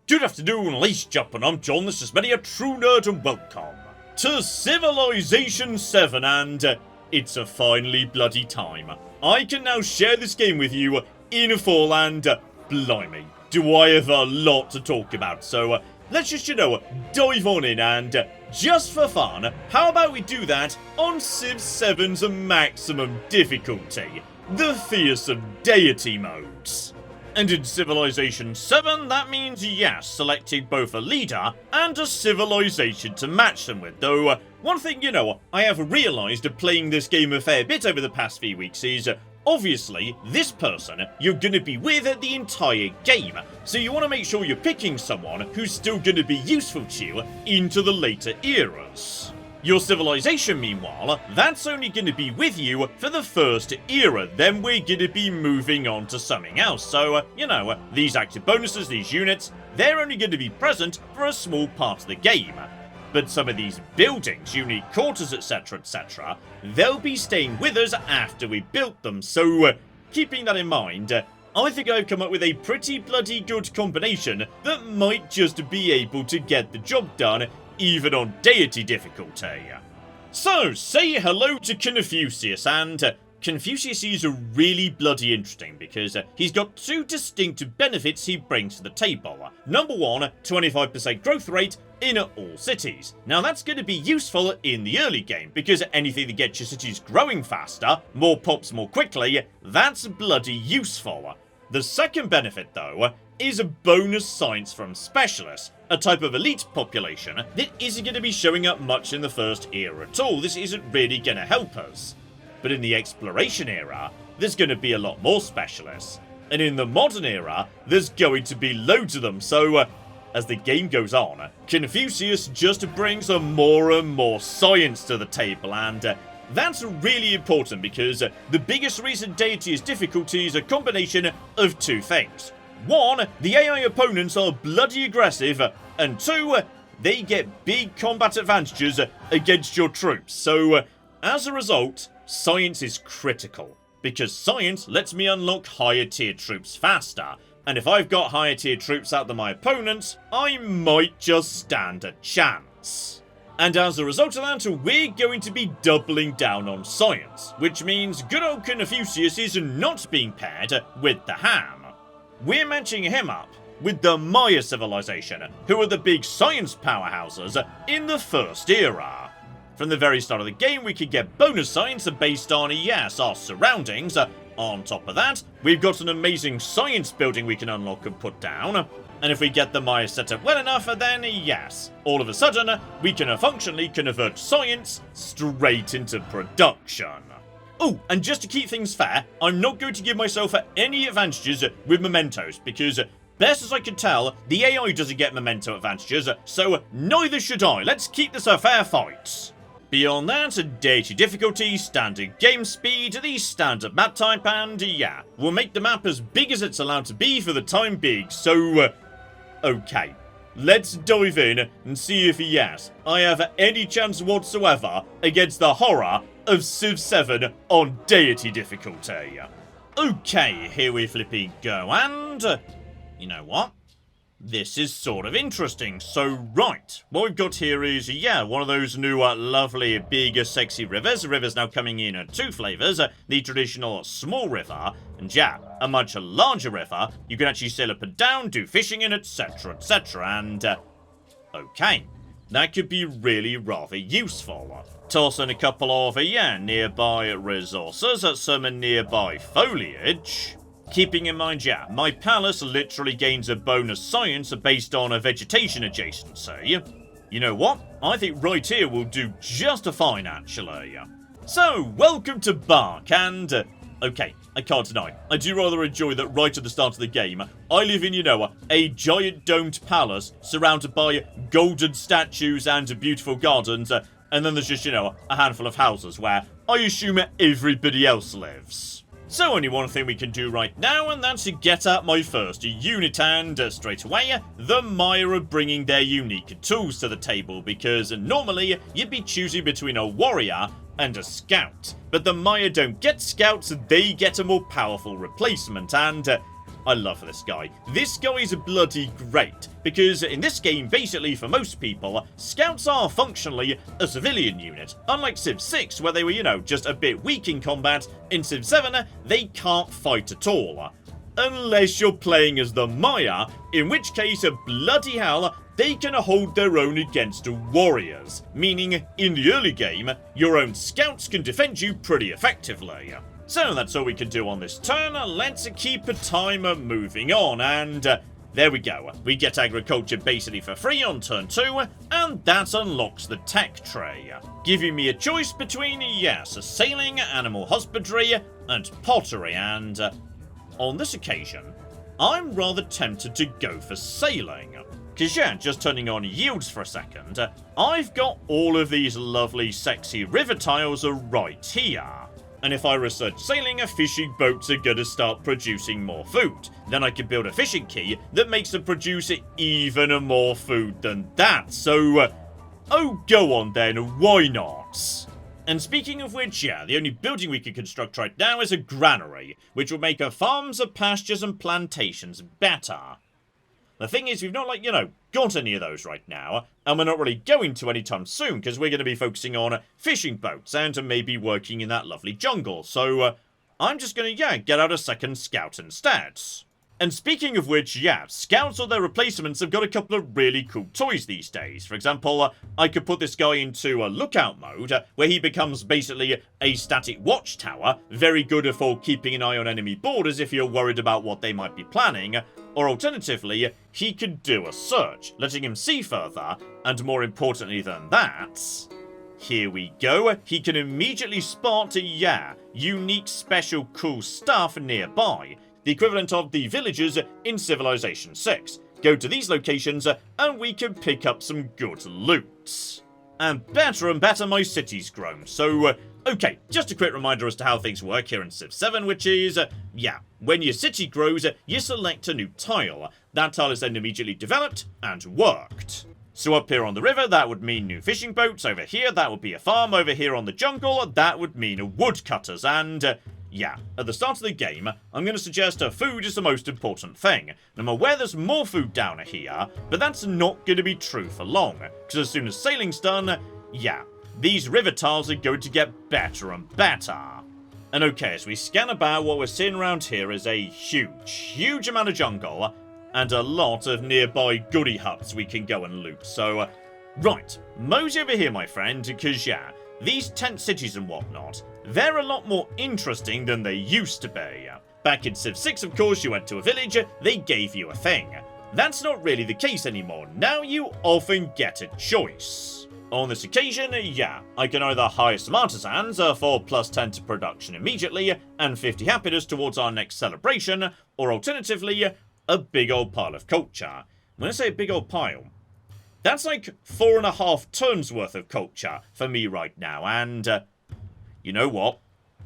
Good afternoon, ladies and gentlemen, I'm John, this is many a true nerd, and welcome to Civilization VII, and it's a finally bloody time. I can now share this game with you in full, and blimey, do I have a lot to talk about, so let's just, dive on in, and just for fun, how about we do that on Civ 7's maximum difficulty, the fearsome deity modes. And in Civilization 7, that means, yes, selecting both a leader and a civilization to match them with. Though, one thing, I have realised playing this game a fair bit over the past few weeks is, obviously, this person you're going to be with the entire game. So you want to make sure you're picking someone who's still going to be useful to you into the later eras. Your civilization, meanwhile, that's only going to be with you for the first era, then we're going to be moving on to something else. So, these active bonuses, these units, they're only going to be present for a small part of the game. But some of these buildings, unique quarters, etc., they'll be staying with us after we built them. So, keeping that in mind, I think I've come up with a pretty bloody good combination that might just be able to get the job done even on Deity Difficulty. So, say hello to Confucius, and Confucius is really bloody interesting because he's got two distinct benefits he brings to the table. Number one, 25% growth rate in all cities. Now that's going to be useful in the early game because anything that gets your cities growing faster, more pops more quickly, that's bloody useful. The second benefit, though, is a bonus science from specialists, a type of elite population that isn't going to be showing up much in the first era at all. This isn't really going to help us. But in the exploration era, there's going to be a lot more specialists. And in the modern era, there's going to be loads of them. So, as the game goes on, Confucius just brings more and more science to the table, and that's really important because the biggest reason Deity is difficult is a combination of two things. One, the AI opponents are bloody aggressive, and two, they get big combat advantages against your troops. So, as a result, science is critical, because science lets me unlock higher tier troops faster, and if I've got higher tier troops out than my opponents, I might just stand a chance. And as a result of that, we're going to be doubling down on science, which means good old Confucius is not being paired with the ham. We're matching him up with the Maya civilization, who are the big science powerhouses in the first era. From the very start of the game, we can get bonus science based on, yes, our surroundings. On top of that, we've got an amazing science building we can unlock and put down. And if we get the Maya set up well enough, then yes, all of a sudden, we can functionally convert science straight into production. Oh, and just to keep things fair, I'm not going to give myself any advantages with mementos, because best as I can tell, the AI doesn't get memento advantages, so neither should I. Let's keep this a fair fight. Beyond that, Deity Difficulty, standard game speed, the standard map type, and yeah, we'll make the map as big as it's allowed to be for the time being, so okay. Let's dive in and see if, yes, I have any chance whatsoever against the horror of Civ 7 on Deity Difficulty. Okay, here we flipping go, and you know what? This is sort of interesting. So, right, what we've got here is, yeah, one of those new lovely, big, sexy rivers. The river's now coming in two flavours. The traditional small river, and yeah, a much larger river. You can actually sail up and down, do fishing in, etc., and, okay. That could be really rather useful. Toss in a couple of, nearby resources, some nearby foliage. Keeping in mind, yeah, my palace literally gains a bonus science based on a vegetation adjacency. You know what? I think right here will do just fine, actually. So, welcome to Bark, and, okay, I can't deny, I do rather enjoy that right at the start of the game, I live in, a giant domed palace surrounded by golden statues and beautiful gardens, and then there's just, a handful of houses where I assume everybody else lives. So only one thing we can do right now, and that's to get out my first unit, and straight away, the Maya are bringing their unique tools to the table, because normally you'd be choosing between a warrior and a scout. But the Maya don't get scouts, they get a more powerful replacement, and I love this guy. This guy is bloody great, because in this game, basically for most people, scouts are functionally a civilian unit. Unlike Civ 6, where they were, you know, just a bit weak in combat, in Civ 7, they can't fight at all. Unless you're playing as the Maya, in which case, bloody hell, they can hold their own against warriors. Meaning, in the early game, your own scouts can defend you pretty effectively. So that's all we can do on this turn. Let's keep a timer moving on, and there we go. We get agriculture basically for free on turn 2, and that unlocks the tech tray, giving me a choice between, yes, sailing, animal husbandry, and pottery, and on this occasion, I'm rather tempted to go for sailing. Because yeah, just turning on yields for a second, I've got all of these lovely sexy river tiles right here. And if I research sailing, fishing boats are gonna start producing more food. Then I can build a fishing key that makes them produce even more food than that. So, oh, go on then, why not? And speaking of which, yeah, the only building we can construct right now is a granary, which will make our farms, pastures, and plantations better. The thing is, we've not, like, you know, got any of those right now, and we're not really going to anytime soon, because we're going to be focusing on fishing boats, and maybe working in that lovely jungle, so, I'm just going to, yeah, get out a second scout instead. And speaking of which, yeah, scouts or their replacements have got a couple of really cool toys these days. For example, I could put this guy into a lookout mode, where he becomes basically a static watchtower, very good for keeping an eye on enemy borders if you're worried about what they might be planning. Or alternatively, he could do a search, letting him see further, and more importantly than that, here we go, he can immediately spot, yeah, unique special cool stuff nearby. The equivalent of the villagers in Civilization 6. Go to these locations and we can pick up some good loot. And better my city's grown, so okay, just a quick reminder as to how things work here in Civ 7, which is, yeah, when your city grows, you select a new tile. That tile is then immediately developed and worked. So up here on the river, that would mean new fishing boats. Over here, that would be a farm. Over here on the jungle, that would mean woodcutters. And yeah, at the start of the game, I'm going to suggest food is the most important thing. And I'm aware there's more food down here, but that's not going to be true for long. Because as soon as sailing's done, yeah, these river tiles are going to get better and better. And okay, as we scan about, what we're seeing around here is a huge amount of jungle, and a lot of nearby goody huts we can go and loot. So, right, mosey over here, my friend, because yeah, these tent cities and whatnot, they're a lot more interesting than they used to be. Back in Civ 6, of course, you went to a village, they gave you a thing. That's not really the case anymore. Now you often get a choice. On this occasion, yeah, I can either hire some artisans for +10 to production immediately, and 50 happiness towards our next celebration, or alternatively, a big old pile of culture. When I say a big old pile, that's like 4.5 turns worth of culture for me right now, and you know what?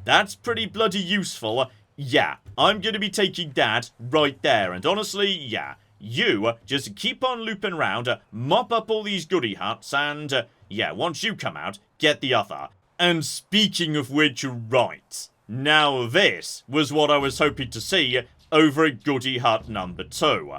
That's pretty bloody useful. Yeah, I'm gonna be taking that right there, and honestly, yeah, you just keep on looping around, mop up all these goody huts, and yeah, once you come out, get the other. And speaking of which, right, now this was what I was hoping to see over at goody hut number 2.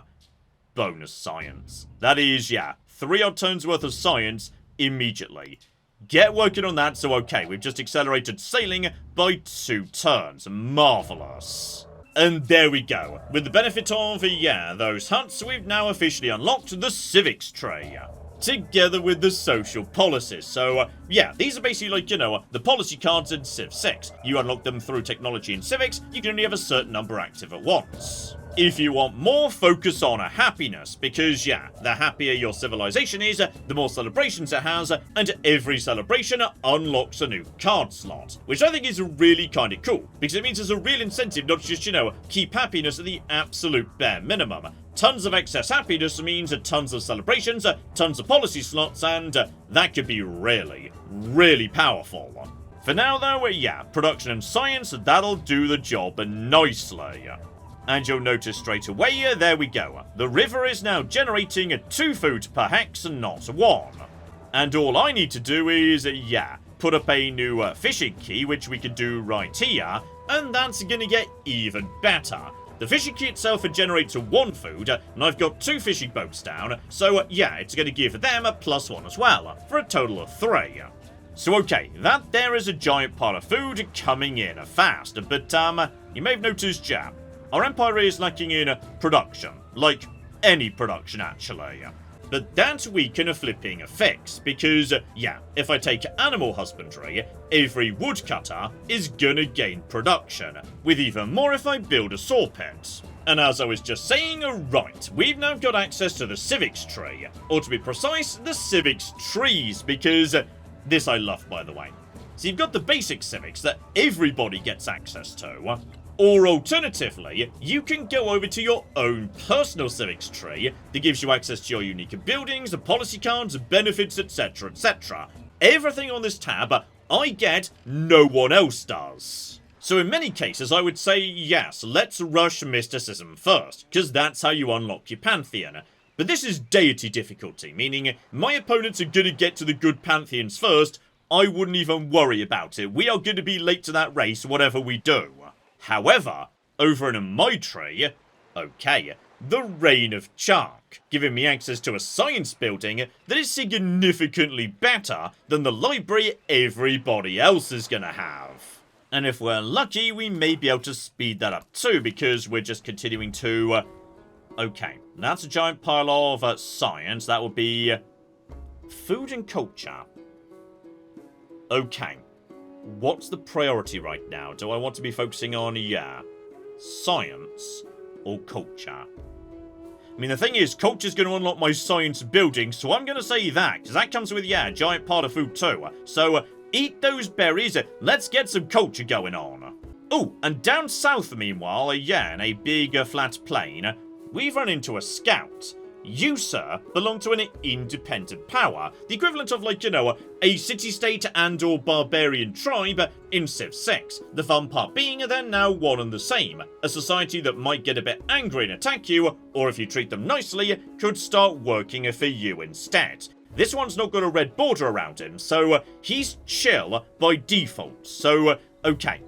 Bonus science. That is, yeah, 3 odd turns worth of science immediately. Get working on that, so okay, we've just accelerated sailing by 2 turns. Marvellous. And there we go. With the benefit of, yeah, those huts, we've now officially unlocked the Civics tray. Together with the social policies. So, yeah, these are basically like, you know, the policy cards in Civ 6. You unlock them through technology in Civics, you can only have a certain number active at once. If you want more, focus on happiness, because yeah, the happier your civilization is, the more celebrations it has, and every celebration unlocks a new card slot, which I think is really kind of cool, because it means there's a real incentive not to just, you know, keep happiness at the absolute bare minimum. Tons of excess happiness means tons of celebrations, tons of policy slots, and that could be really, really powerful. For now though, yeah, production and science, that'll do the job nicely. And you'll notice straight away, there we go. The river is now generating 2 food per hex and not 1. And all I need to do is, yeah, put up a new fishing key, which we can do right here, and that's gonna get even better. The fishing key itself generates 1 food, and I've got 2 fishing boats down, so yeah, it's going to give them a +1 as well, for a total of 3. So okay, that there is a giant pile of food coming in fast, but you may have noticed, yeah, our empire is lacking in production, like any production actually. But that we can flipping fix, because, yeah, if I take animal husbandry, every woodcutter is gonna gain production, with even more if I build a saw pit. And as I was just saying, right, we've now got access to the Civics tree, or to be precise, the Civics trees, because this I love, by the way. So you've got the basic civics that everybody gets access to, or alternatively, you can go over to your own personal civics tree that gives you access to your unique buildings, policy cards, benefits, etc, etc. Everything on this tab I get, no one else does. So in many cases I would say yes, let's rush mysticism first, because that's how you unlock your pantheon. But this is deity difficulty, meaning my opponents are gonna get to the good pantheons first. I wouldn't even worry about it. We are gonna be late to that race whatever we do. However, over in my tree, okay, the Reign of Chalk, giving me access to a science building that is significantly better than the library everybody else is gonna have. And if we're lucky, we may be able to speed that up too, because we're just continuing to... okay, that's a giant pile of science. That would be food and culture. Okay. What's the priority right now? Do I want to be focusing on, yeah, science or culture? I mean, the thing is, culture's going to unlock my science building, so I'm going to say that, because that comes with, yeah, a giant part of food too. So, eat those berries, let's get some culture going on. Oh, and down south, meanwhile, yeah, in a big flat plain, we've run into a scout. You, sir, belong to an independent power, the equivalent of, like, you know, a city-state and or barbarian tribe in Civ 6. The fun part being they're now one and the same, a society that might get a bit angry and attack you, or if you treat them nicely, could start working for you instead. This one's not got a red border around him, so he's chill by default, so, okay.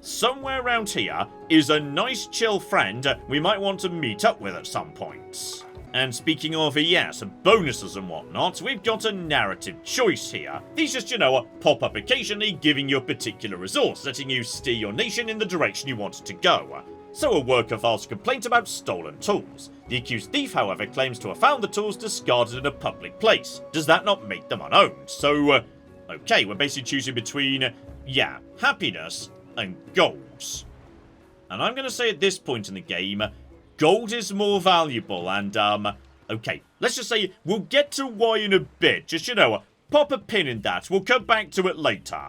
Somewhere around here is a nice chill friend we might want to meet up with at some point. And speaking of, yes, bonuses and whatnot, we've got a narrative choice here. These just, you know, pop up occasionally, giving you a particular resource, letting you steer your nation in the direction you want it to go. So a worker files a complaint about stolen tools. The accused thief, however, claims to have found the tools discarded in a public place. Does that not make them unowned? So, okay, we're basically choosing between, yeah, happiness and gold. And I'm going to say at this point in the game, gold is more valuable, and, okay, let's just say we'll get to why in a bit. Just, you know, pop a pin in that. We'll come back to it later.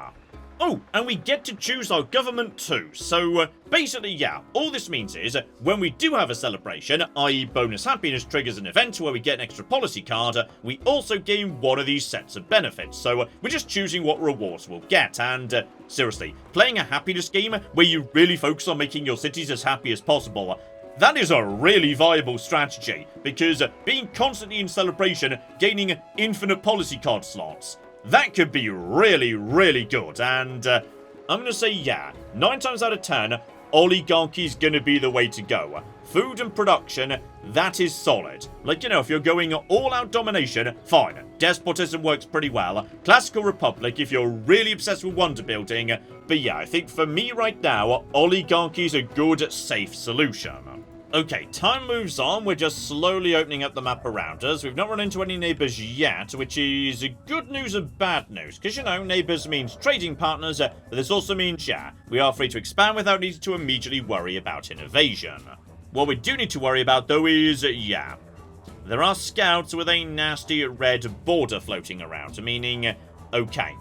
Oh, and we get to choose our government too. So, basically, yeah, all this means is, when we do have a celebration, i.e. bonus happiness triggers an event where we get an extra policy card, we also gain one of these sets of benefits. So, we're just choosing what rewards we'll get, and, seriously, playing a happiness game where you really focus on making your cities as happy as possible, that is a really viable strategy, because being constantly in celebration, gaining infinite policy card slots, that could be really, really good, and I'm going to say yeah, 9 times out of 10, oligarchy's going to be the way to go. Food and production, that is solid. Like, you know, if you're going all-out domination, fine. Despotism works pretty well. Classical Republic, if you're really obsessed with wonder building. But yeah, I think for me right now, oligarchy's a good, safe solution. Okay, time moves on. We're just slowly opening up the map around us. We've not run into any neighbours yet, which is good news and bad news. Because, you know, neighbours means trading partners, but this also means, yeah, we are free to expand without needing to immediately worry about an invasion. What we do need to worry about, though, is, yeah, there are scouts with a nasty red border floating around, meaning, okay,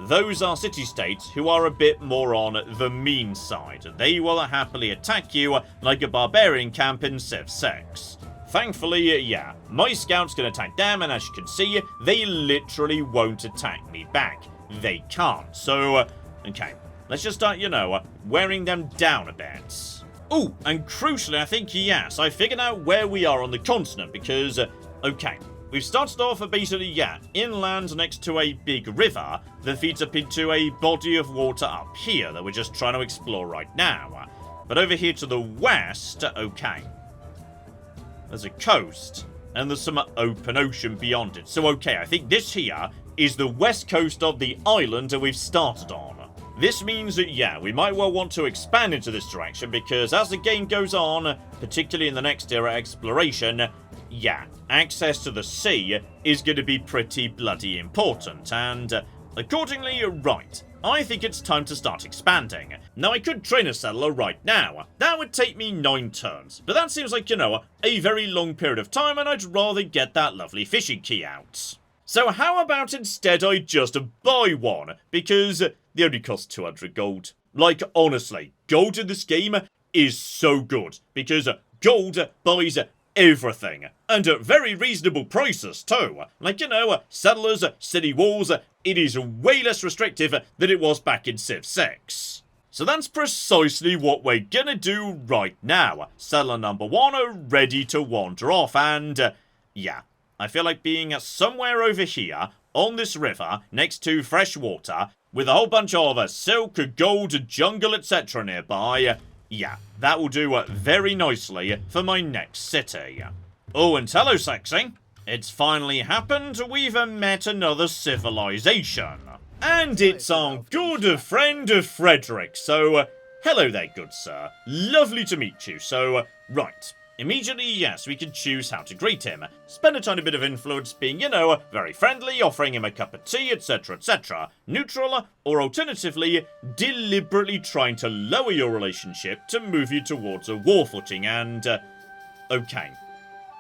those are city-states who are a bit more on the mean side. They will happily attack you like a barbarian camp in Civ 6. Thankfully, yeah, my scouts can attack them, and as you can see, they literally won't attack me back. They can't, so, okay, let's just start, you know, wearing them down a bit. Oh, and crucially, I think, yes, I figured out where we are on the continent, because, okay, we've started off basically, yeah, inland next to a big river that feeds up into a body of water up here that we're just trying to explore right now. But over here to the west, okay. There's a coast, and there's some open ocean beyond it. So, okay, I think this here is the west coast of the island that we've started on. This means that, yeah, we might well want to expand into this direction, because as the game goes on, particularly in the next era exploration, yeah, access to the sea is going to be pretty bloody important, and accordingly, right, I think it's time to start expanding. Now, I could train a settler right now. That would take me 9 turns, but that seems like, you know, a very long period of time, and I'd rather get that lovely fishing key out. So how about instead I just buy one, because they only cost 200 gold. Like, honestly, gold in this game is so good, because gold buys everything, and at very reasonable prices too. Like, you know, settlers, city walls, it is way less restrictive than it was back in Civ 6. So that's precisely what we're gonna do right now. Settler number 1 ready to wander off, and yeah, I feel like being somewhere over here, on this river, next to fresh water, with a whole bunch of silk, gold, jungle, etc. nearby, yeah, that will do very nicely for my next city. Oh, and hello, sexy. It's finally happened, we've met another civilization. And it's our good friend Frederick, so hello there, good sir. Lovely to meet you, so right. Immediately, yes, we can choose how to greet him. Spend a tiny bit of influence being, you know, very friendly, offering him a cup of tea, etc, etc. Neutral, or alternatively, deliberately trying to lower your relationship to move you towards a war footing, and okay.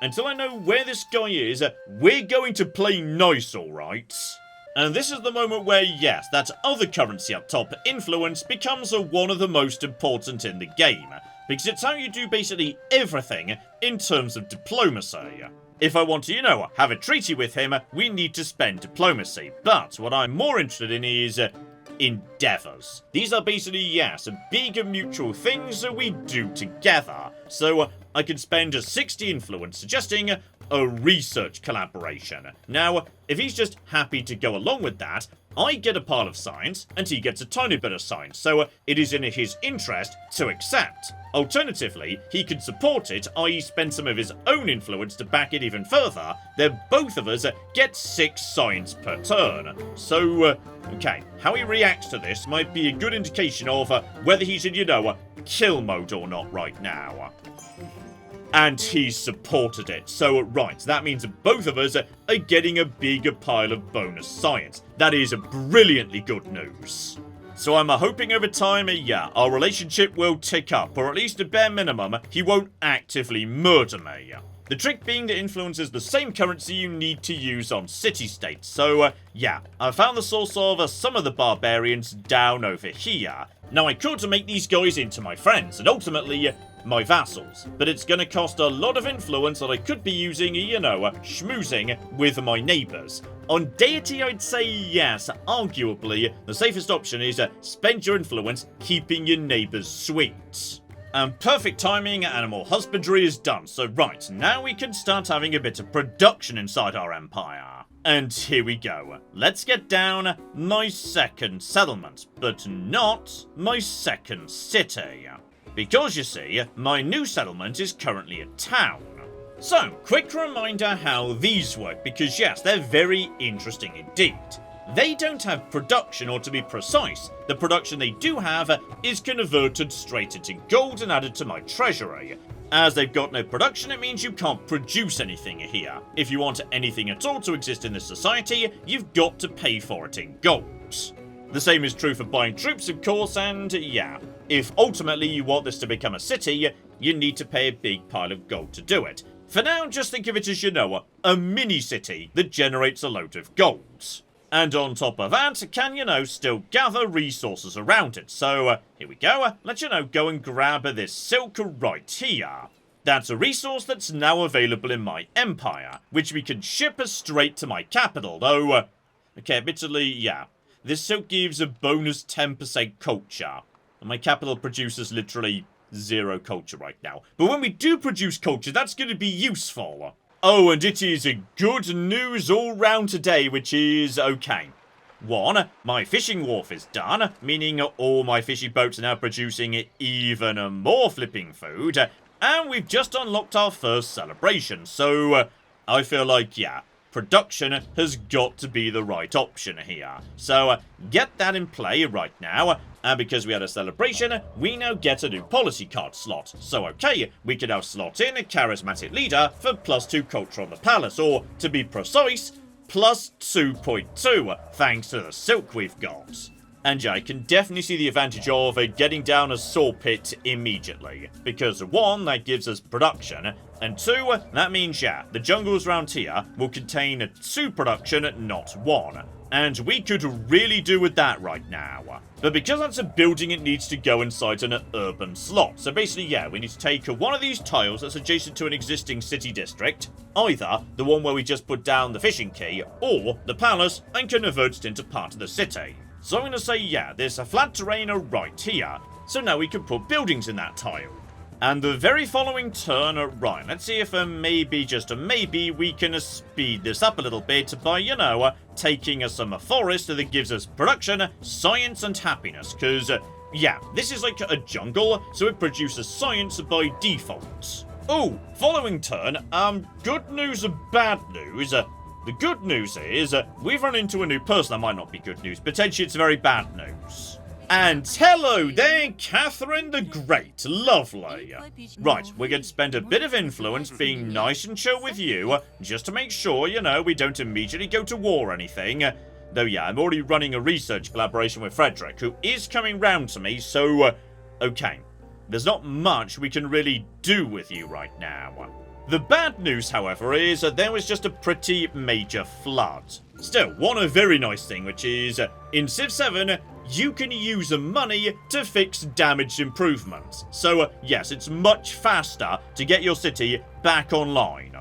Until I know where this guy is, we're going to play nice, alright? And this is the moment where, yes, that other currency up top, influence, becomes one of the most important in the game. Because it's how you do basically everything in terms of diplomacy. If I want to, you know, have a treaty with him, we need to spend diplomacy. But what I'm more interested in is endeavours. These are basically, yes, big mutual things that we do together. So I can spend 60 influence suggesting a research collaboration. Now, if he's just happy to go along with that, I get a pile of science, and he gets a tiny bit of science, so it is in his interest to accept. Alternatively, he can support it, i.e. spend some of his own influence to back it even further, then both of us get 6 science per turn. So, okay, how he reacts to this might be a good indication of whether he's in, you know, kill mode or not right now. And he's supported it. So, right, that means that both of us are getting a bigger pile of bonus science. That is brilliantly good news. So I'm hoping over time, yeah, our relationship will tick up, or at least a bare minimum, he won't actively murder me. The trick being that influence is the same currency you need to use on city-states. So, yeah, I found the source of some of the barbarians down over here. Now, I could make these guys into my friends, and ultimately my vassals, but it's gonna cost a lot of influence that I could be using, you know, schmoozing with my neighbours. On Deity, I'd say yes, arguably, the safest option is spend your influence keeping your neighbours sweet. And perfect timing, animal husbandry is done, so right, now we can start having a bit of production inside our empire. And here we go. Let's get down my second settlement, but not my second city. Because, you see, my new settlement is currently a town. So, quick reminder how these work, because yes, they're very interesting indeed. They don't have production, or to be precise, the production they do have is converted straight into gold and added to my treasury. As they've got no production, it means you can't produce anything here. If you want anything at all to exist in this society, you've got to pay for it in gold. The same is true for buying troops, of course, and yeah, if ultimately you want this to become a city, you need to pay a big pile of gold to do it. For now, just think of it as, you know, a mini-city that generates a load of gold. And on top of that, can, you know, still gather resources around it. So, here we go. Let's, you know, go and grab this silk right here. That's a resource that's now available in my empire, which we can ship straight to my capital, though, okay, admittedly, yeah. This silk gives a bonus 10% culture. And my capital produces literally 0 culture right now. But when we do produce culture, that's going to be useful. Oh, and it is a good news all round today, which is okay. 1, my fishing wharf is done, meaning all my fishing boats are now producing even more flipping food. And we've just unlocked our first celebration, so I feel like, yeah, production has got to be the right option here. So get that in play right now. And because we had a celebration, we now get a new policy card slot. So okay, we can now slot in a charismatic leader for +2 culture on the palace, or to be precise, plus 2.2, thanks to the silk we've got. And yeah, I can definitely see the advantage of getting down a saw pit immediately. Because 1, that gives us production, and 2, that means, yeah, the jungles around here will contain 2 production, not 1. And we could really do with that right now. But because that's a building, it needs to go inside an urban slot. So basically, yeah, we need to take one of these tiles that's adjacent to an existing city district, either the one where we just put down the fishing key, or the palace, and convert it into part of the city. So I'm going to say, yeah, there's a flat terrain right here, so now we can put buildings in that tile. And the very following turn, right, let's see if maybe, just a maybe, we can speed this up a little bit by, you know, taking some forest that gives us production, science, and happiness. Because, yeah, this is like a jungle, so it produces science by default. Oh, following turn, good news and bad news. The good news is, we've run into a new person. That might not be good news. Potentially it's very bad news. And hello there, Catherine the Great. Lovely. Right, we're going to spend a bit of influence being nice and chill with you, just to make sure, you know, we don't immediately go to war or anything. Though, yeah, I'm already running a research collaboration with Frederick, who is coming round to me, so, okay. There's not much we can really do with you right now. The bad news, however, is there was just a pretty major flood. Still, one very nice thing, which is, in Civ 7, you can use money to fix damaged improvements. So, yes, it's much faster to get your city back online.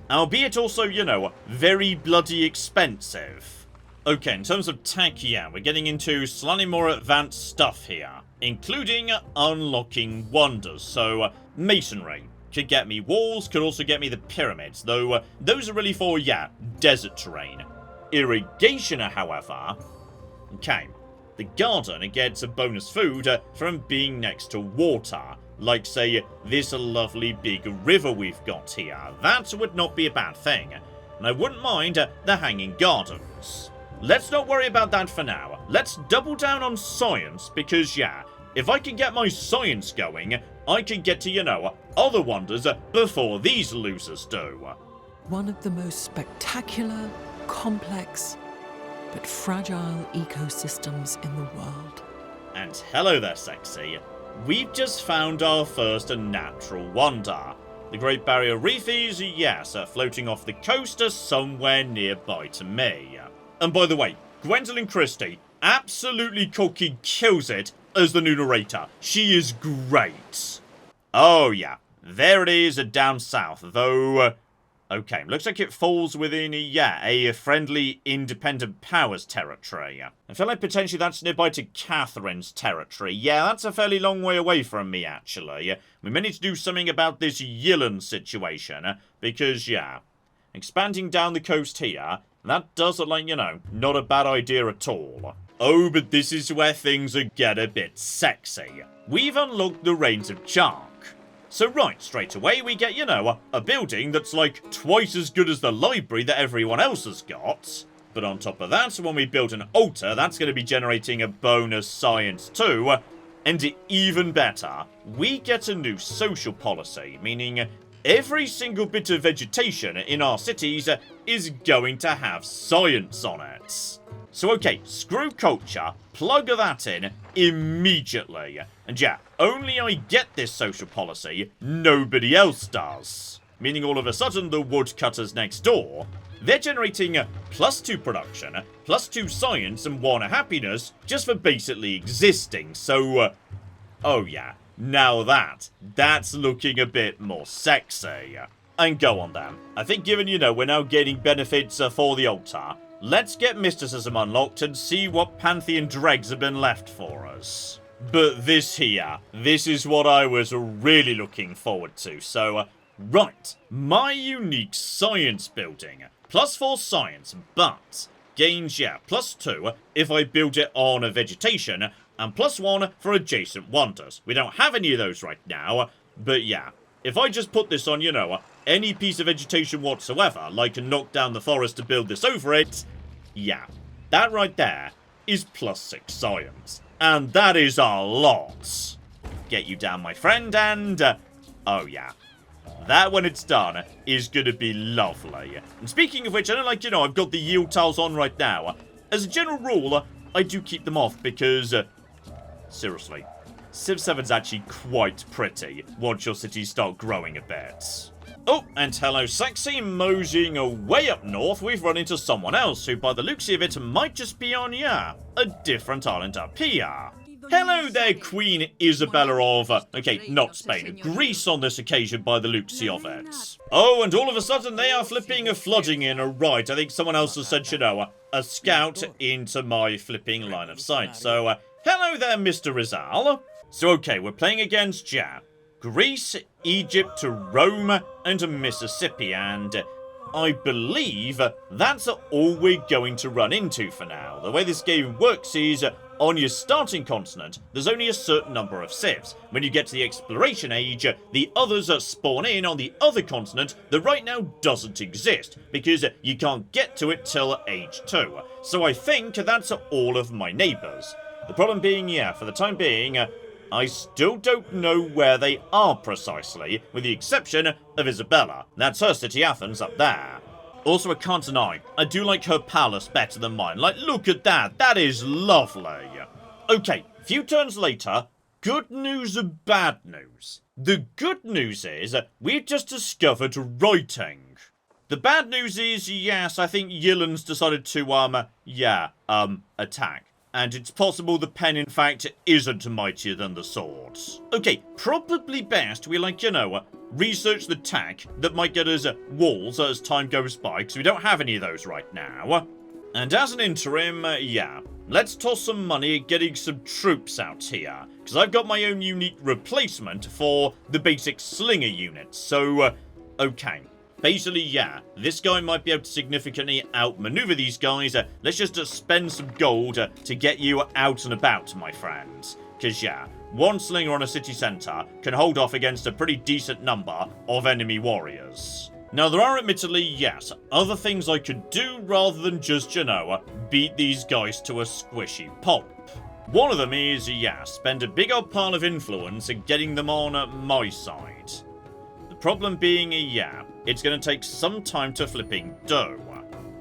Albeit also, you know, very bloody expensive. Okay, in terms of tech, yeah, we're getting into slightly more advanced stuff here, including unlocking wonders. So, masonry could get me walls, could also get me the pyramids, though those are really for, yeah, desert terrain. Irrigation, however, okay, the garden gets a bonus food from being next to water, like, say, this lovely big river we've got here. That would not be a bad thing, and I wouldn't mind the hanging gardens. Let's not worry about that for now. Let's double down on science, because, yeah, if I can get my science going, I can get to, you know, other wonders before these losers do. One of the most spectacular, complex, but fragile ecosystems in the world. And hello there, sexy. We've just found our first natural wonder. The Great Barrier Reef is, yes, floating off the coast somewhere nearby to me. And by the way, Gwendolyn Christie absolutely cocky kills it as the new narrator. She is great. Oh yeah, there it is down south, though... okay, looks like it falls within, yeah, a friendly independent powers territory. I feel like potentially that's nearby to Catherine's territory. Yeah, that's a fairly long way away from me, actually. We may need to do something about this Yillen situation, because, yeah, expanding down the coast here, that does look like, you know, not a bad idea at all. Oh, but this is where things get a bit sexy. We've unlocked the Reigns of Chark. So right, straight away we get, you know, a building that's like twice as good as the library that everyone else has got. But on top of that, when we build an altar, that's going to be generating a bonus science too. And even better, we get a new social policy, meaning every single bit of vegetation in our cities is going to have science on it. So okay, screw culture, plug that in immediately. And yeah, only I get this social policy, nobody else does. Meaning all of a sudden the woodcutters next door, they're generating +2 production, +2 science, and 1 happiness just for basically existing. So, oh yeah, now that's looking a bit more sexy. And go on then. I think given, you know, we're now gaining benefits for the altar, let's get mysticism unlocked and see what Pantheon dregs have been left for us. But this here, this is what I was really looking forward to. So, right, my unique science building. +4 science, but gains, yeah, +2 if I build it on a vegetation, and +1 for adjacent wonders. We don't have any of those right now, but yeah. If I just put this on, you know, any piece of vegetation whatsoever, like knock down the forest to build this over it, yeah, that right there is +6 science. And that is a lot. Get you down, my friend, and, oh yeah. That, when it's done, is gonna be lovely. And speaking of which, I don't like, you know, I've got the yield tiles on right now. As a general rule, I do keep them off because, seriously, Civ 7's actually quite pretty once your cities start growing a bit. Oh, and hello sexy, moseying away up north, we've run into someone else who, by the looks of it, might just be on, yeah, a different island up here. Hello there, Queen Isabella of, okay, not Spain, Greece on this occasion by the looks of it. Oh, and all of a sudden they are flipping a flooding in, right, I think someone else has sent, you know, a scout into my flipping line of sight. So, hello there, Mr. Rizal. So, okay, we're playing against, yeah, Greece, Egypt, Rome, and Mississippi, and I believe that's all we're going to run into for now. The way this game works is, on your starting continent, there's only a certain number of civs. When you get to the exploration age, the others spawn in on the other continent that right now doesn't exist, because you can't get to it till age 2. So I think that's all of my neighbours. The problem being, yeah, for the time being, I still don't know where they are precisely, with the exception of Isabella. That's her city, Athens, up there. Also, I can't deny, I do like her palace better than mine. Like, look at that, that is lovely. Okay, a few turns later, good news and bad news. The good news is, we've just discovered writing. The bad news is, yes, I think Yillen's decided to, attack. And it's possible the pen, in fact, isn't mightier than the swords. Okay, probably best we, like, you know, research the tech that might get us walls as time goes by, because we don't have any of those right now. And as an interim, yeah, let's toss some money at getting some troops out here, because I've got my own unique replacement for the basic slinger units, so, okay. Basically, yeah, this guy might be able to significantly outmaneuver these guys. Let's just spend some gold to get you out and about, my friends. Because, yeah, one slinger on a city centre can hold off against a pretty decent number of enemy warriors. Now, there are admittedly, yes, other things I could do rather than just, you know, beat these guys to a squishy pulp. One of them is, yeah, spend a big old pile of influence in getting them on my side. The problem being, yeah, it's going to take some time to flipping do.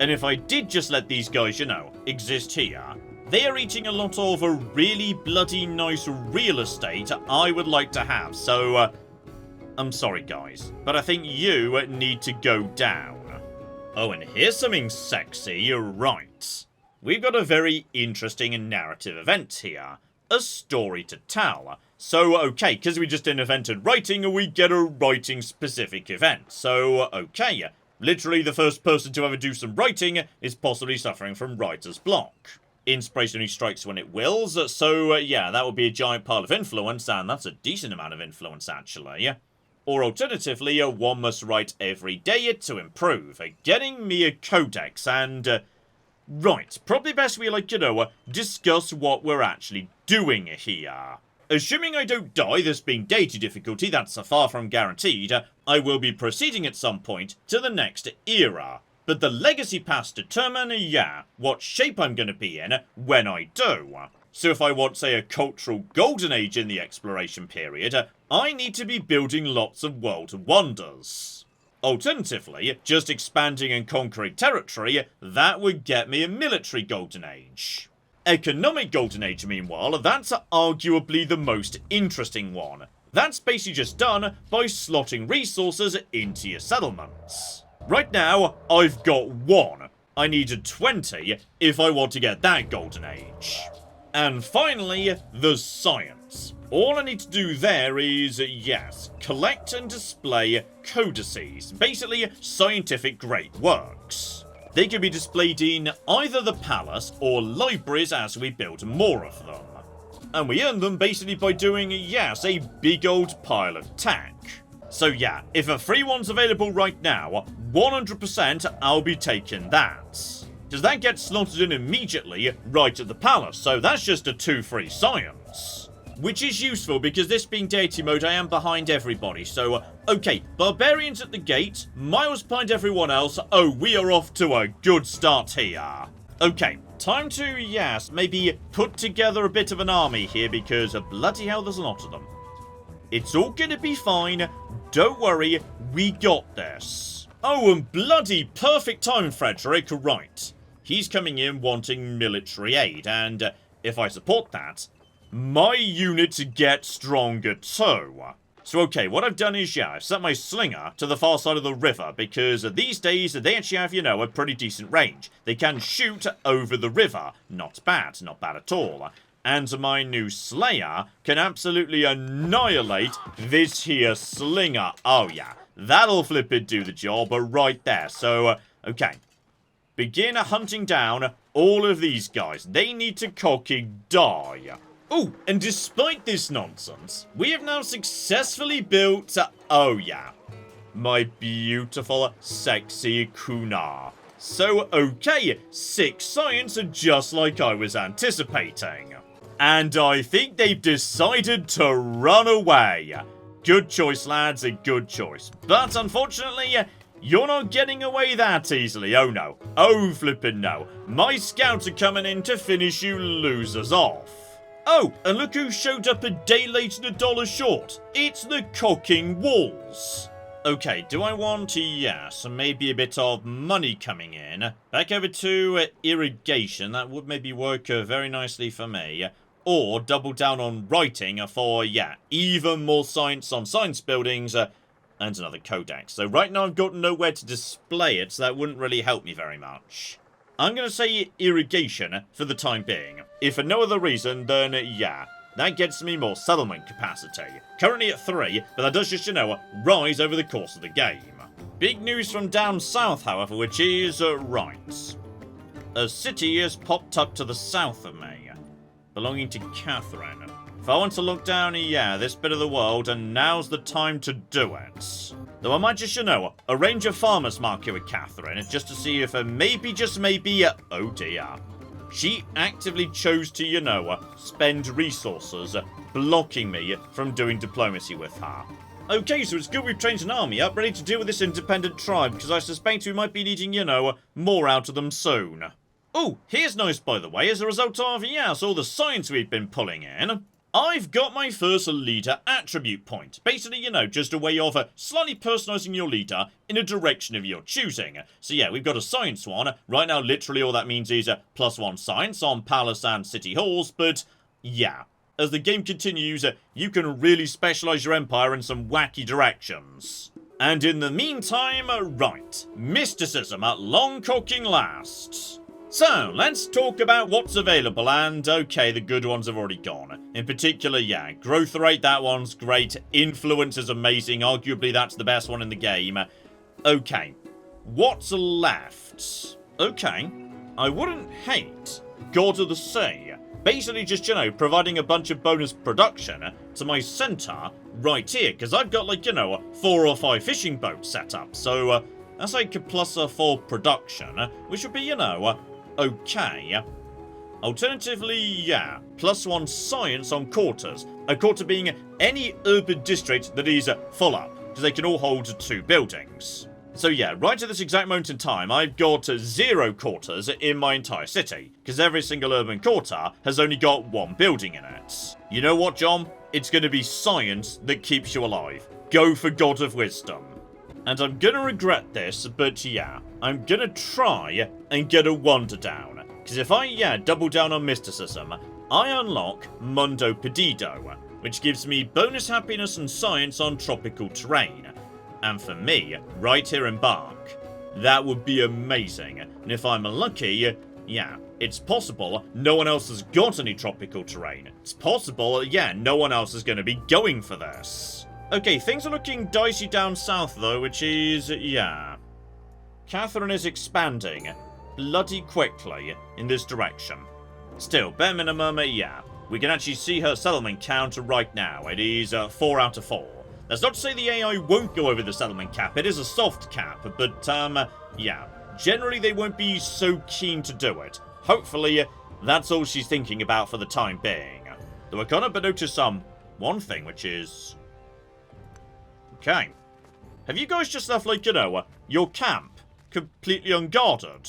And if I did just let these guys, you know, exist here, they are eating a lot of a really bloody nice real estate I would like to have. So, I'm sorry guys, but I think you need to go down. Oh, and here's something sexy, right. We've got a very interesting narrative event here. A story to tell. So, okay, because we just invented writing, we get a writing-specific event. So, okay, literally the first person to ever do some writing is possibly suffering from writer's block. Inspiration only strikes when it wills, so, yeah, that would be a giant pile of influence, and that's a decent amount of influence, actually. Or alternatively, one must write every day to improve, getting me a codex, and, right, probably best we, like, you know, discuss what we're actually doing here. Assuming I don't die, this being Deity Difficulty, that's far from guaranteed, I will be proceeding at some point to the next era. But the legacy paths determine, yeah, what shape I'm going to be in when I do. So if I want, say, a cultural golden age in the exploration period, I need to be building lots of world wonders. Alternatively, just expanding and conquering territory, that would get me a military golden age. Economic golden age, meanwhile, that's arguably the most interesting one. That's basically just done by slotting resources into your settlements. Right now, I've got 1. I need 20 if I want to get that golden age. And finally, the science. All I need to do there is, yes, collect and display codices, basically scientific great works. They can be displayed in either the palace or libraries as we build more of them. And we earn them basically by doing, yes, a big old pile of tech. So yeah, if a free one's available right now, 100% I'll be taking that. because that gets slotted in immediately right at the palace, so that's just a 2-3 science. Which is useful because this being deity mode, I am behind everybody. So, okay, barbarians at the gate, miles behind everyone else. Oh, we are off to a good start here. Okay, time to, yes, maybe put together a bit of an army here because bloody hell, there's a lot of them. It's all gonna be fine. Don't worry, we got this. Oh, and bloody perfect time, Frederick, right. He's coming in wanting military aid, and if I support that, my units get stronger too. So okay, what I've done is, I've set my slinger to the far side of the river, because these days, they actually have, a pretty decent range. They can shoot over the river. Not bad at all. And my new slayer can absolutely annihilate this here slinger. Oh yeah, that'll flippin' do the job right there. So, okay. Begin hunting down all of these guys. They need to cocking die. Oh, and despite this nonsense, we have now successfully built, oh yeah, my beautiful, sexy Kunar. So, okay, 6 science are just like I was anticipating. And I think they've decided to run away. Good choice, lads, a good choice. But unfortunately, you're not getting away that easily. Oh no. Oh flippin' no. My scouts are coming in to finish you losers off. Oh, and look who showed up a day late and $1 short. It's the cocking walls. Okay, do I want, yes, maybe a bit of money coming in. Back over to irrigation. That would maybe work very nicely for me. Or double down on writing for, even more science on science buildings and another codex. So right now I've got nowhere to display it, so that wouldn't really help me very much. I'm going to say irrigation for the time being. If for no other reason, then that gets me more settlement capacity. Currently at 3, but that does just, rise over the course of the game. Big news from down south, however, which is, right. A city has popped up to the south of me, belonging to Catherine. If I want to look down, this bit of the world, and now's the time to do it. Though I might just, arrange a farmer's market with Catherine, just to see if maybe, just maybe, oh dear. She actively chose to, spend resources, blocking me from doing diplomacy with her. Okay, so it's good we've trained an army up, ready to deal with this independent tribe, because I suspect we might be needing, more out of them soon. Oh, here's nice, by the way, as a result of, all the science we've been pulling in. I've got my first leader attribute point. Basically, just a way of slightly personalising your leader in a direction of your choosing. So we've got a science one. Right now, literally all that means is +1 science on palace and city halls, but as the game continues, you can really specialise your empire in some wacky directions. And in the meantime, right, mysticism at long cocking lasts. So, let's talk about what's available, and okay, the good ones have already gone. In particular, growth rate, that one's great. Influence is amazing, arguably that's the best one in the game. Okay, what's left? Okay, I wouldn't hate God of the Sea. Basically just, providing a bunch of bonus production to my centre right here, because I've got, 4 or 5 fishing boats set up, so that's like a +4 production, which would be, okay. Alternatively, +1 science on quarters. A quarter being any urban district that is full up, because they can all hold 2 buildings. So right at this exact moment in time, I've got 0 quarters in my entire city, because every single urban quarter has only got 1 building in it. You know what, John? It's going to be science that keeps you alive. Go for God of Wisdom. And I'm gonna regret this, but I'm gonna try and get a wonder down. Because if I, double down on mysticism, I unlock Mundo Perdido, which gives me bonus happiness and science on tropical terrain. And for me, right here in Bark, that would be amazing. And if I'm lucky, it's possible no one else has got any tropical terrain. It's possible, no one else is gonna be going for this. Okay, things are looking dicey down south, though, which is, Catherine is expanding bloody quickly in this direction. Still, bare minimum, we can actually see her settlement count right now. It is 4 out of 4. That's not to say the AI won't go over the settlement cap. It is a soft cap, but, generally they won't be so keen to do it. Hopefully, that's all she's thinking about for the time being. Though I can't help but notice one thing, which is... Okay. Have you guys just left, like, your camp completely unguarded?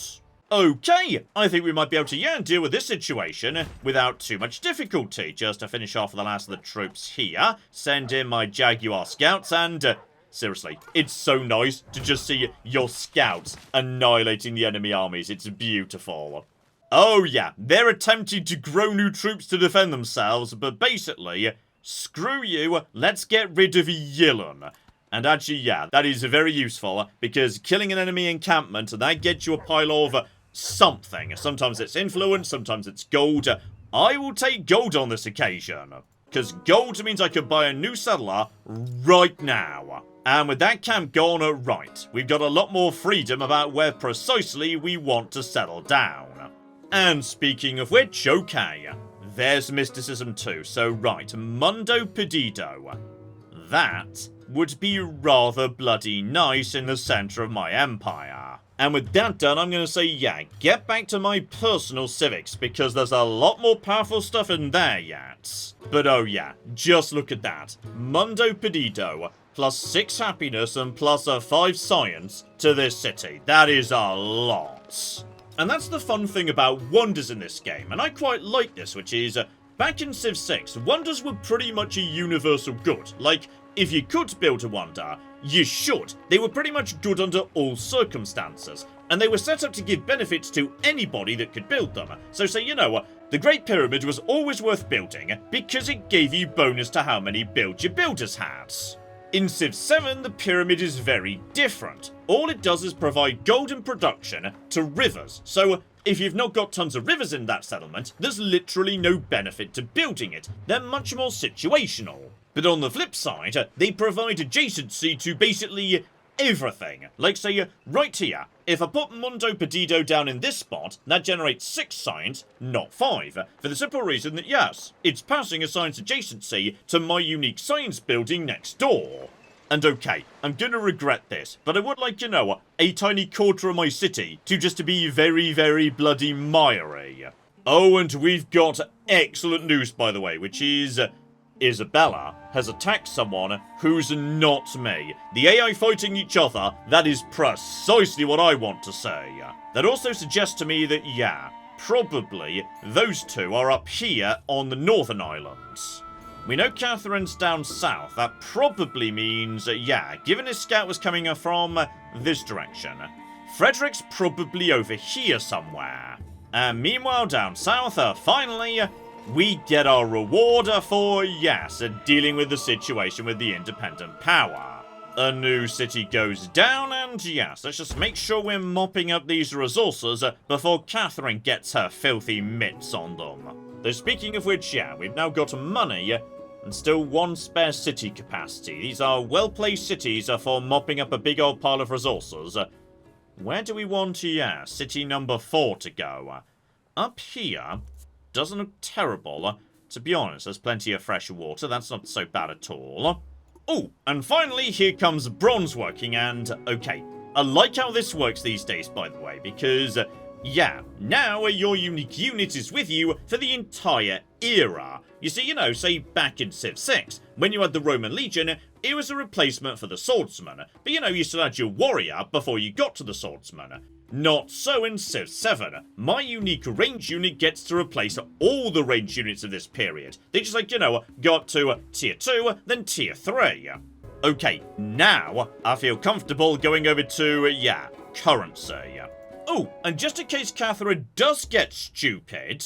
Okay, I think we might be able to, deal with this situation without too much difficulty. Just to finish off the last of the troops here, send in my Jaguar scouts, and seriously, it's so nice to just see your scouts annihilating the enemy armies. It's beautiful. Oh yeah, they're attempting to grow new troops to defend themselves, but basically, screw you, let's get rid of Yillen. And actually, yeah, that is very useful, because killing an enemy encampment, that gets you a pile of something. Sometimes it's influence, sometimes it's gold. I will take gold on this occasion, because gold means I can buy a new settler right now. And with that camp gone, right, we've got a lot more freedom about where precisely we want to settle down. And speaking of which, okay, there's mysticism too. So right, Mundo Perdido. That would be rather bloody nice in the centre of my empire. And with that done, I'm going to say, yeah, get back to my personal civics, because there's a lot more powerful stuff in there yet. But oh yeah, just look at that. Mundo Perdido, plus 6 happiness and plus a 5 science to this city. That is a lot. And that's the fun thing about wonders in this game, and I quite like this, which is, back in Civ 6, wonders were pretty much a universal good. Like, if you could build a wonder, you should. They were pretty much good under all circumstances, and they were set up to give benefits to anybody that could build them. So say, the Great Pyramid was always worth building, because it gave you bonus to how many builds your builders had. In Civ 7, the pyramid is very different. All it does is provide golden production to rivers. So, if you've not got tons of rivers in that settlement, there's literally no benefit to building it. They're much more situational. But on the flip side, they provide adjacency to basically everything. Like, say, right here, if I put Mundo Perdido down in this spot, that generates 6 science, not 5. For the simple reason that, yes, it's passing a science adjacency to my unique science building next door. And okay, I'm gonna regret this, but I would like, a tiny quarter of my city to just be very, very bloody miry. Oh, and we've got excellent news, by the way, which is... Isabella has attacked someone who's not me. The AI fighting each other, that is precisely what I want to say. That also suggests to me that, yeah, probably those two are up here on the Northern Islands. We know Catherine's down south. That probably means, yeah, given his scout was coming from this direction, Frederick's probably over here somewhere. And meanwhile, down south, finally... we get our reward for, yes, dealing with the situation with the independent power. A new city goes down, and yes, let's just make sure we're mopping up these resources before Catherine gets her filthy mitts on them. Though speaking of which, yeah, we've now got money and still 1 spare city capacity. These are well-placed cities for mopping up a big old pile of resources. Where do we want, yeah, city number 4 to go? Up here... doesn't look terrible. To be honest, there's plenty of fresh water. That's not so bad at all. Oh, and finally, here comes bronze working, and okay. I like how this works these days, by the way, because, yeah, now your unique unit is with you for the entire era. You see, say back in Civ 6, when you had the Roman Legion, it was a replacement for the swordsman. But, you still had your warrior before you got to the swordsman. Not so in Civ 7. My unique range unit gets to replace all the range units of this period. They just, go up to tier 2, then tier 3. Okay, now I feel comfortable going over to, yeah, currency. Oh, and just in case Catherine does get stupid,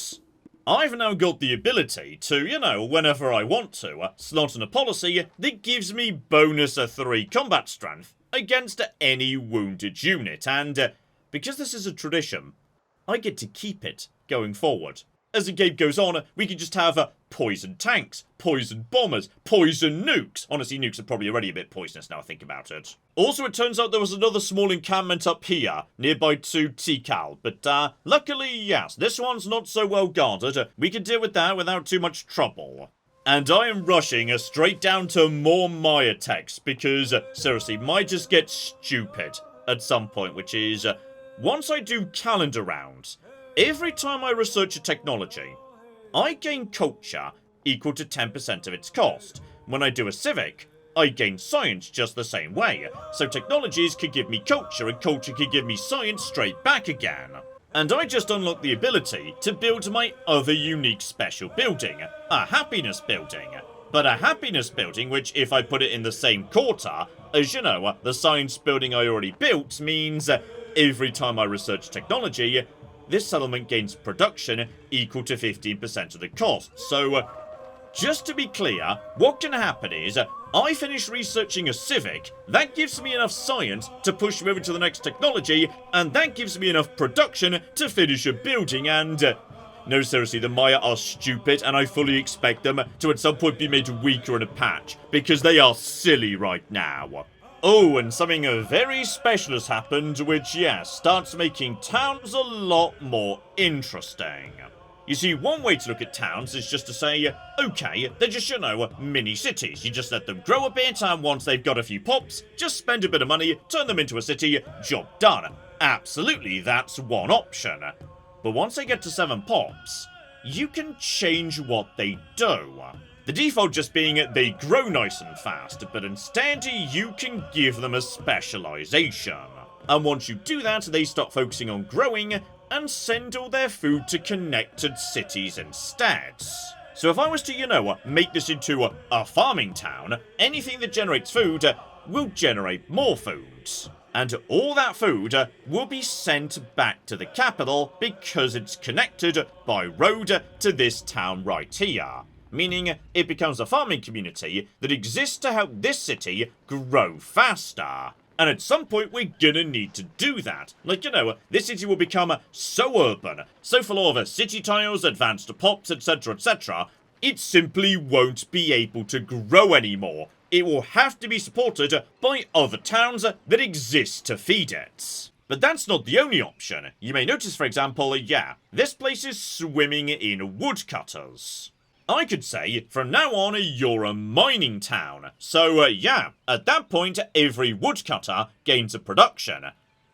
I've now got the ability to, whenever I want to, slot in a policy that gives me bonus 3 combat strength against any wounded unit, and... because this is a tradition, I get to keep it going forward. As the game goes on, we can just have poison tanks, poison bombers, poison nukes. Honestly, nukes are probably already a bit poisonous now I think about it. Also, it turns out there was another small encampment up here, nearby to Tikal. But, luckily, yes, this one's not so well guarded. We can deal with that without too much trouble. And I am rushing straight down to more Maya techs, because, seriously, might just get stupid at some point, which is... once I do calendar rounds, every time I research a technology, I gain culture equal to 10% of its cost. When I do a civic, I gain science just the same way, so technologies could give me culture and culture could give me science straight back again. And I just unlocked the ability to build my other unique special building, a happiness building. But a happiness building which, if I put it in the same quarter as, you know, the science building I already built, means every time I research technology, this settlement gains production equal to 15% of the cost. So, just to be clear, what can happen is, I finish researching a civic, that gives me enough science to push me over to the next technology, and that gives me enough production to finish a building, and... no, seriously, the Maya are stupid, and I fully expect them to at some point be made weaker in a patch, because they are silly right now. Oh, and something very special has happened, which, yeah, starts making towns a lot more interesting. You see, one way to look at towns is just to say, okay, they're just, you know, mini cities. You just let them grow a bit, and once they've got a few pops, just spend a bit of money, turn them into a city, job done. Absolutely, that's one option. But once they get to 7 pops, you can change what they do. The default just being they grow nice and fast, but instead you can give them a specialization. And once you do that, they start focusing on growing and send all their food to connected cities instead. So if I was to, you know, make this into a farming town, anything that generates food will generate more food. And all that food will be sent back to the capital because it's connected by road to this town right here. Meaning it becomes a farming community that exists to help this city grow faster. And at some point we're gonna need to do that. Like, you know, this city will become so urban, so full of city tiles, advanced pops, etc, etc, it simply won't be able to grow anymore. It will have to be supported by other towns that exist to feed it. But that's not the only option. You may notice, for example, yeah, this place is swimming in woodcutters. I could say, from now on, you're a mining town. So, yeah, at that point, every woodcutter gains a production.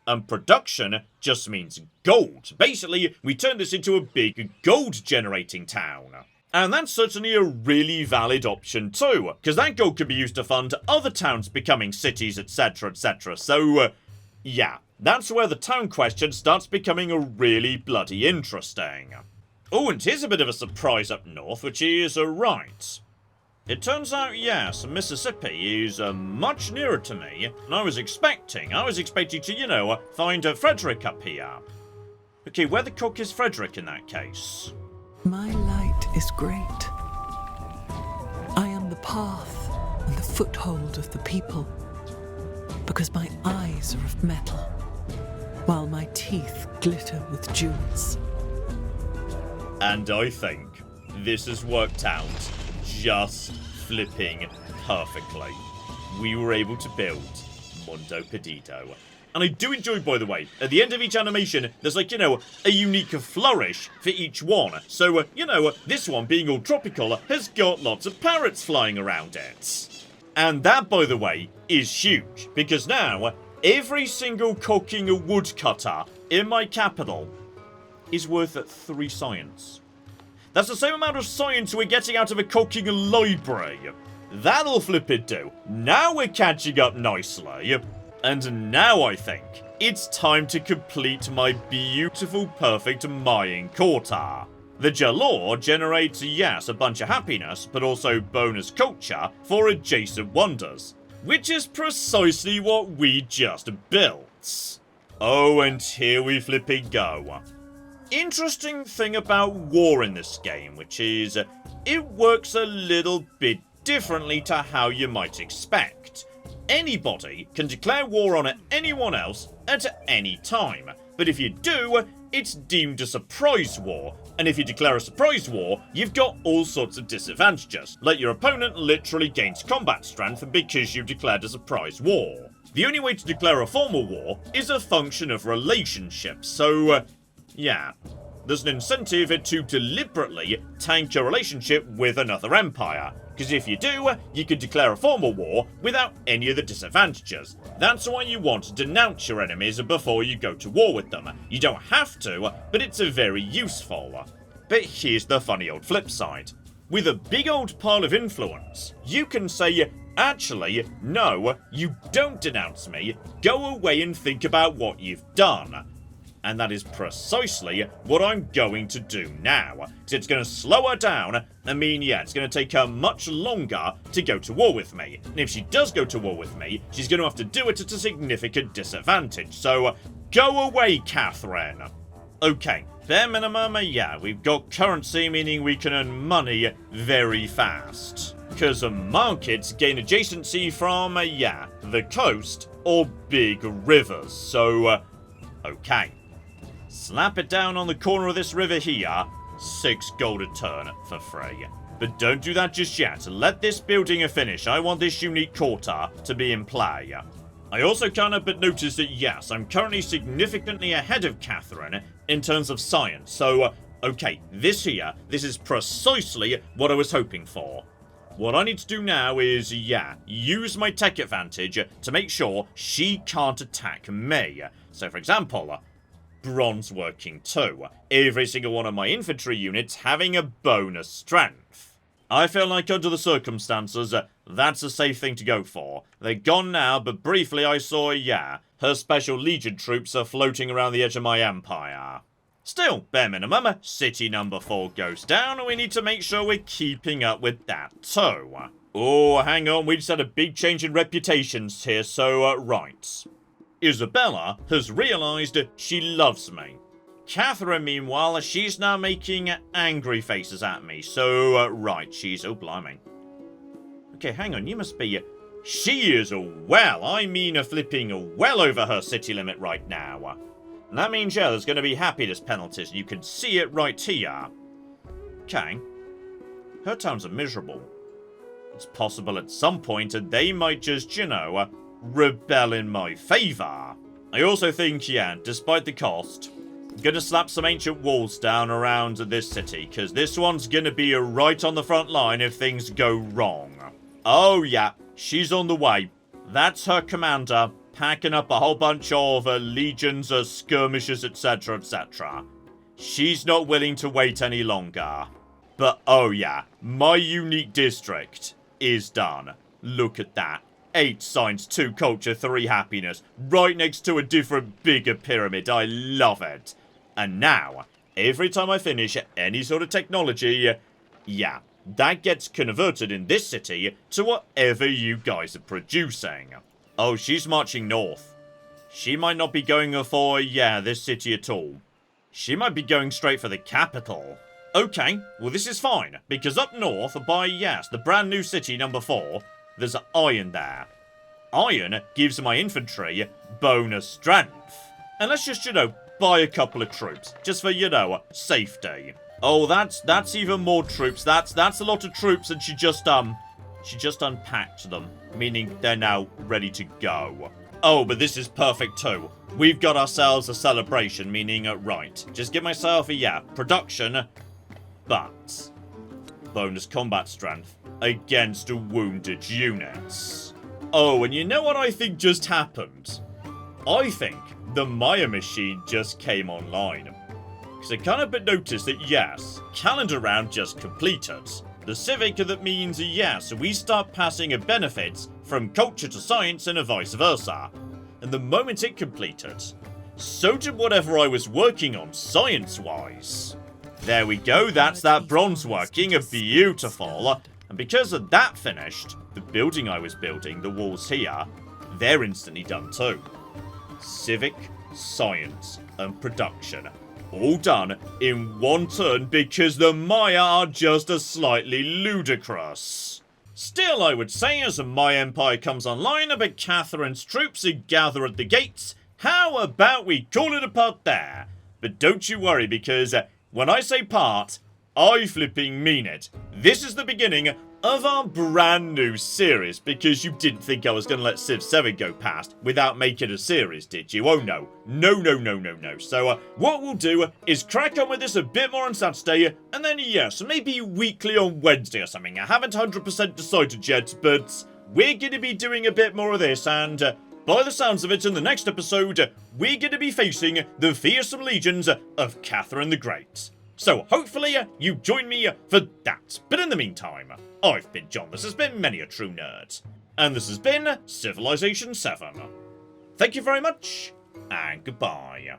And production just means gold. Basically, we turn this into a big gold-generating town. And that's certainly a really valid option too, because that gold can be used to fund other towns becoming cities, etc, etc. So, yeah, that's where the town question starts becoming really bloody interesting. Oh, and here's a bit of a surprise up north, which is right. It turns out, yes, Mississippi is much nearer to me than I was expecting. I was expecting to, you know, find Frederick up here. Okay, where the cock is Frederick in that case? My light is great. I am the path and the foothold of the people, because my eyes are of metal, while my teeth glitter with jewels. And I think this has worked out just flipping perfectly. We were able to build Mundo Perdido. And I do enjoy, by the way, at the end of each animation, there's like, you know, a unique flourish for each one. So, you know, this one, being all tropical, has got lots of parrots flying around it. And that, by the way, is huge, because now, every single cooking a woodcutter in my capital is worth 3 science. That's the same amount of science we're getting out of a cooking library. That'll flip it do. Now we're catching up nicely. And now I think it's time to complete my beautiful, perfect Mayan quarter. The Jalor generates, yes, a bunch of happiness, but also bonus culture for adjacent wonders, which is precisely what we just built. Oh, and here we flipping go. Interesting thing about war in this game, which is it works a little bit differently to how you might expect. Anybody can declare war on anyone else at any time, but if you do, it's deemed a surprise war, and if you declare a surprise war, you've got all sorts of disadvantages, like your opponent literally gains combat strength because you declared a surprise war. The only way to declare a formal war is a function of relationships, so, yeah. There's an incentive to deliberately tank your relationship with another empire. Because if you do, you can declare a formal war without any of the disadvantages. That's why you want to denounce your enemies before you go to war with them. You don't have to, but it's very useful. But here's the funny old flip side. With a big old pile of influence, you can say, actually, no, you don't denounce me, go away and think about what you've done. And that is precisely what I'm going to do now. Because it's going to slow her down. I mean, yeah, it's going to take her much longer to go to war with me. And if she does go to war with me, she's going to have to do it at a significant disadvantage. So, go away, Catherine. Okay, bare minimum, yeah, we've got currency, meaning we can earn money very fast. Because markets gain adjacency from, yeah, the coast or big rivers. So, okay. Slap it down on the corner of this river here. 6 gold a turn for free. But don't do that just yet. Let this building finish. I want this unique quarter to be in play. I also can't help but notice that, yes, I'm currently significantly ahead of Catherine in terms of science. So, okay, this is precisely what I was hoping for. What I need to do now is, yeah, use my tech advantage to make sure she can't attack me. So, for example, bronze working too. Every single one of my infantry units having a bonus strength. I feel like under the circumstances, that's a safe thing to go for. They're gone now, but briefly I saw, yeah, her special legion troops are floating around the edge of my empire. Still, bare minimum, city number 4 goes down, and we need to make sure we're keeping up with that too. Oh, hang on, we just had a big change in reputations here, so, right. Isabella has realised she loves me. Catherine, meanwhile, she's now making angry faces at me. So, right, she's... Oh, blimey. Okay, hang on, you must be... She is well, I mean flipping well over her city limit right now. And that means, yeah, there's going to be happiness penalties. You can see it right here. Okay. Her towns are miserable. It's possible at some point that they might just, you know... rebel in my favour. I also think, yeah, despite the cost, I'm gonna slap some ancient walls down around this city, because this one's gonna be right on the front line if things go wrong. Oh yeah, she's on the way. That's her commander, packing up a whole bunch of legions, skirmishes, etc, etc. She's not willing to wait any longer. But oh yeah, my unique district is done. Look at that. 8 science, 2 culture, 3 happiness. Right next to a different, bigger pyramid. I love it. And now, every time I finish any sort of technology, yeah, that gets converted in this city to whatever you guys are producing. Oh, she's marching north. She might not be going for, yeah, this city at all. She might be going straight for the capital. Okay, well this is fine, because up north by, yes, the brand new city number 4, there's iron there. Iron gives my infantry bonus strength. And let's just, you know, buy a couple of troops. Just for, you know, safety. Oh, that's even more troops. That's a lot of troops, and she just unpacked them. Meaning they're now ready to go. Oh, but this is perfect too. We've got ourselves a celebration, meaning, right. Just give myself a, yeah, production. But bonus combat strength against wounded units. Oh, and you know what I think just happened? I think the Maya machine just came online. Because I can't help but notice that, yes, calendar round just completed. The civic that means, yes, we start passing benefits from culture to science and vice versa. And the moment it completed, so did whatever I was working on science-wise. There we go, that's that bronze working, beautiful. And because of that finished, the building I was building, the walls here, they're instantly done too. Civic, science, and production. All done in one turn because the Maya are just slightly ludicrous. Still, I would say, as my empire comes online, but Catherine's troops gather at the gates, how about we call it a part there? But don't you worry, because when I say part, I flipping mean it. This is the beginning of our brand new series, because you didn't think I was going to let Civ 7 go past without making a series, did you? Oh no. No. So what we'll do is crack on with this a bit more on Saturday, and then yes, maybe weekly on Wednesday or something. I haven't 100% decided yet, but we're going to be doing a bit more of this, and by the sounds of it, in the next episode, we're going to be facing the fearsome legions of Catherine the Great. So hopefully you join me for that. But in the meantime, I've been John, this has been Many a True Nerd, and this has been Civilization 7. Thank you very much, and goodbye. You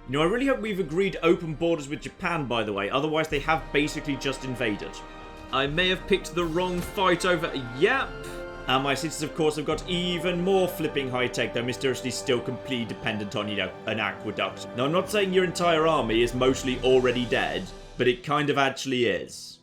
know, I really hope we've agreed open borders with Japan, by the way, otherwise they have basically just invaded. I may have picked the wrong fight over... Yep. And my cities, of course, have got even more flipping high-tech, though mysteriously still completely dependent on, you know, an aqueduct. Now, I'm not saying your entire army is mostly already dead, but it kind of actually is.